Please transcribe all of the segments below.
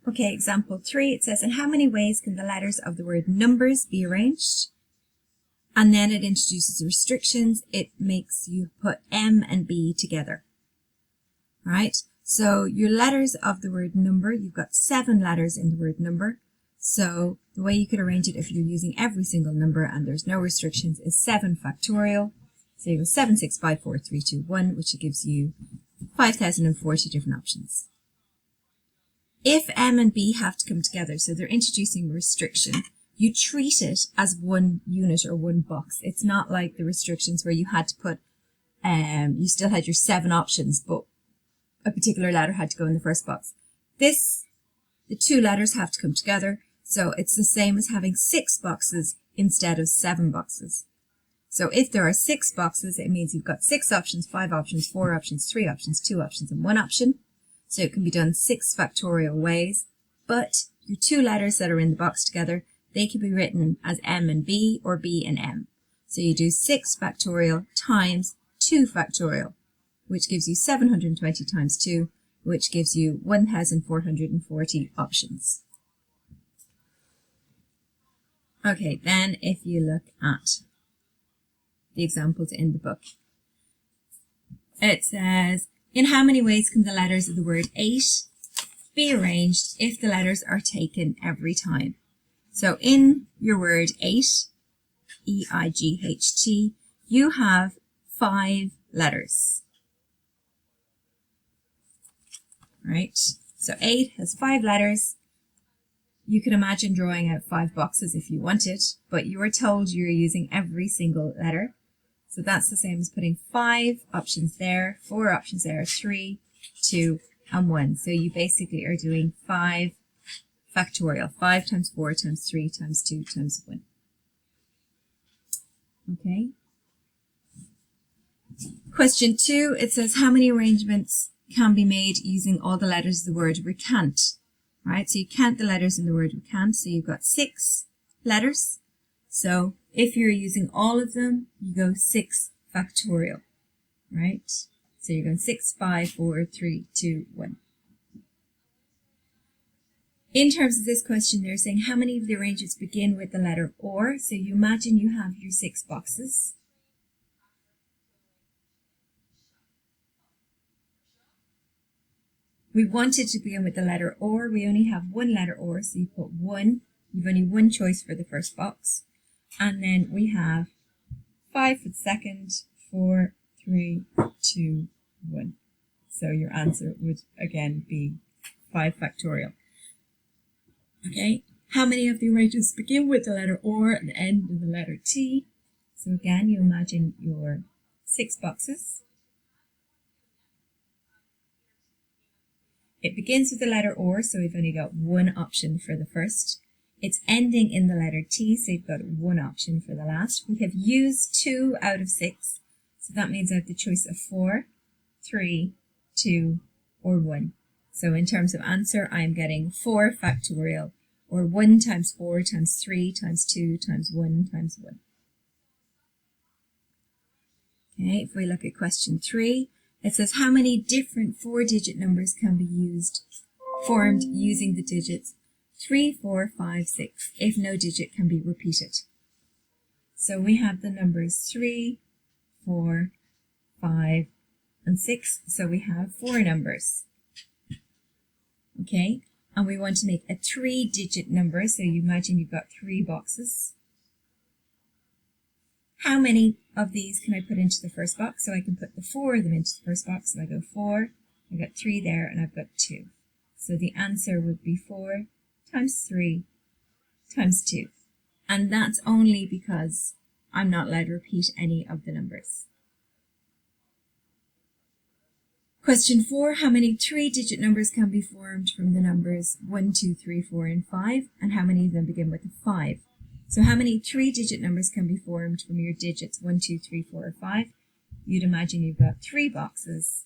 Okay, example 3, it says, in how many ways can the letters of the word numbers be arranged? And then it introduces restrictions. It makes you put M and B together. Right? So your letters of the word number, you've got 7 letters in the word number. So the way you could arrange it if you're using every single number and there's no restrictions is 7 factorial. So you go 7, 6, 5, 4, 3, 2, 1, which gives you 5,040 different options. If M and B have to come together, so they're introducing a restriction, you treat it as one unit or one box. It's not like the restrictions where you had to put, you still had your 7 options, but a particular letter had to go in the first box. The 2 letters have to come together, so it's the same as having 6 boxes instead of 7 boxes. So if there are 6 boxes, it means you've got 6 options, 5 options, 4 options, 3 options, 2 options, and 1 option. So it can be done 6 factorial ways, but your 2 letters that are in the box together, they can be written as M and B or B and M. So you do 6 factorial times 2 factorial, which gives you 720 times 2, which gives you 1,440 options. Okay, then if you look at the examples in the book, it says, in how many ways can the letters of the word 8 be arranged if the letters are taken every time? So in your word 8, E-I-G-H-T, you have 5 letters. Right? So 8 has 5 letters. You can imagine drawing out 5 boxes if you wanted, but you are told you're using every single letter. So that's the same as putting 5 options there, 4 options there, 3, 2, and 1. So you basically are doing 5 factorial, 5 times 4 times 3 times 2 times 1. Okay. Question 2, it says, how many arrangements can be made using all the letters of the word recant? Right, so you count the letters in the word recant, so you've got 6 letters. So if you're using all of them, you go 6 factorial, right? So you're going 6, 5, 4, 3, 2, 1. In terms of this question, they're saying how many of the arrangements begin with the letter or. So you imagine you have your 6 boxes. We want it to begin with the letter or. We only have 1 letter or, so you put 1. You've only 1 choice for the first box. And then we have 5 for the second, 4, 3, 2, 1. So your answer would again be 5 factorial. Okay, how many of the arrangements begin with the letter or and end with the letter T? So again, you imagine your 6 boxes. It begins with the letter or, so we've only got 1 option for the first. It's ending in the letter T, so you've got 1 option for the last. We have used 2 out of 6, so that means I have the choice of 4, 3, 2, or 1. So in terms of answer, I am getting 4 factorial, or 1 times 4 times 3 times 2 times 1 times 1. Okay, if we look at question 3, it says how many different 4-digit numbers can be formed using the digits 3, 4, 5, 6, if no digit can be repeated. So we have the numbers 3, 4, 5, and 6. So we have 4 numbers. Okay, and we want to make a 3-digit number. So you imagine you've got 3 boxes. How many of these can I put into the first box? So I can put the 4 of them into the first box. So I go 4, I've got 3 there, and I've got 2. So the answer would be 4 times 3 times 2. And that's only because I'm not allowed to repeat any of the numbers. Question 4, how many 3-digit numbers can be formed from the numbers 1, 2, 3, 4, and 5? And how many of them begin with a 5? So how many 3-digit numbers can be formed from your digits 1, 2, 3, 4, or 5? You'd imagine you've got 3 boxes.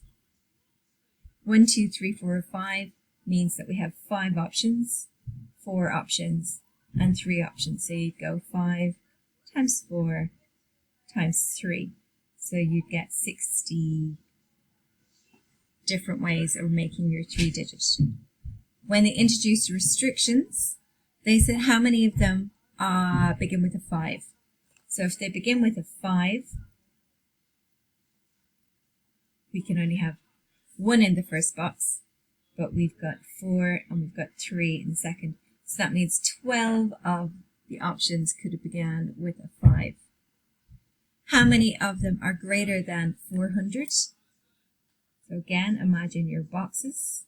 1, 2, 3, 4, or 5 means that we have 5 options, 4 options, and 3 options. So you'd go 5 times 4 times 3. So you'd get 60 different ways of making your 3 digits. when they introduced restrictions, they said how many of them begin with a 5. So if they begin with a 5, we can only have 1 in the first box, but we've got 4 and we've got 3 in the second. So that means 12 of the options could have begun with a 5. How many of them are greater than 400? So again, imagine your boxes.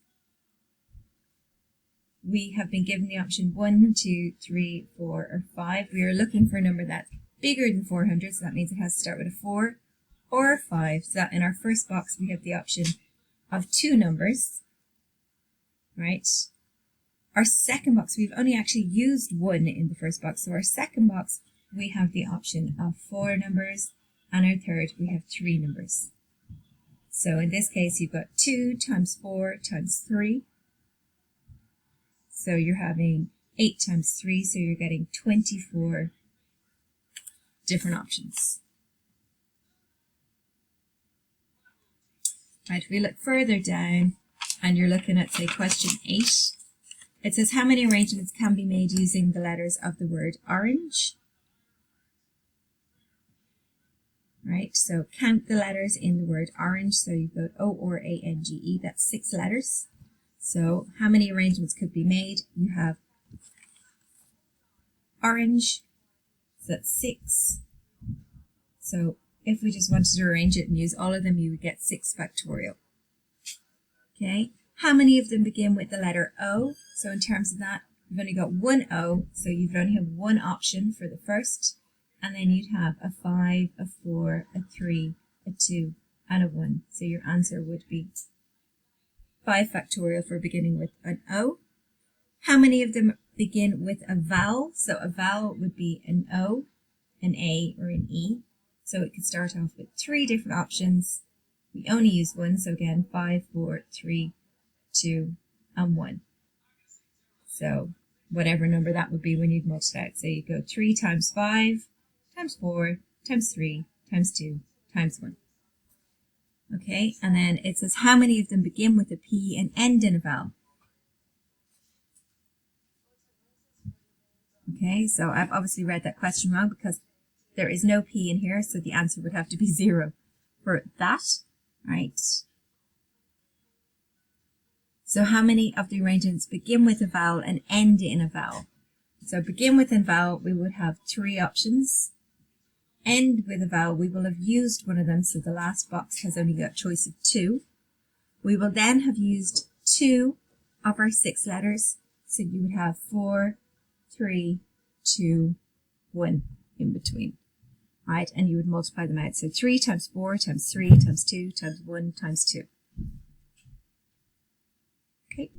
We have been given the option 1, 2, 3, 4, or 5. We are looking for a number that's bigger than 400, so that means it has to start with a 4 or a 5. So that in our first box we have the option of 2 numbers, right? Our second box, we've only actually used 1 in the first box, so our second box we have the option of 4 numbers, and our third we have 3 numbers. So in this case you've got 2 times 4 times 3. So you're having 8 times 3, so you're getting 24 different options. Right, if we look further down and you're looking at, say, question 8, it says how many arrangements can be made using the letters of the word orange? Right, so count the letters in the word orange. So you've got O-R-A-N-G-E, that's 6 letters. So how many arrangements could be made? You have orange, so that's 6. So if we just wanted to arrange it and use all of them, you would get 6 factorial. Okay, how many of them begin with the letter O? So in terms of that, you've only got 1 O, so you'd only have 1 option for the first, and then you'd have a 5, a 4, a 3, a 2, and a 1. So your answer would be 5 factorial for beginning with an O. How many of them begin with a vowel? So a vowel would be an O, an A, or an E. So it could start off with 3 different options. We only use 1, so again, 5, 4, 3, 2, and 1. So whatever number that would be when you'd multiply it. So you go 3 times 5 times 4 times 3 times 2 times 1. Okay, and then it says how many of them begin with a P and end in a vowel? Okay, so I've obviously read that question wrong because there is no P in here, so the answer would have to be 0 for that, right? So how many of the arrangements begin with a vowel and end in a vowel? So begin with a vowel, we would have 3 options. End with a vowel, we will have used one of them, so the last box has only got a choice of 2. We will then have used 2 of our 6 letters, so you would have 4, 3, 2, 1 in between, right? And you would multiply them out. So 3 times 4 times 3 times 2 times 1 times 2. Okay.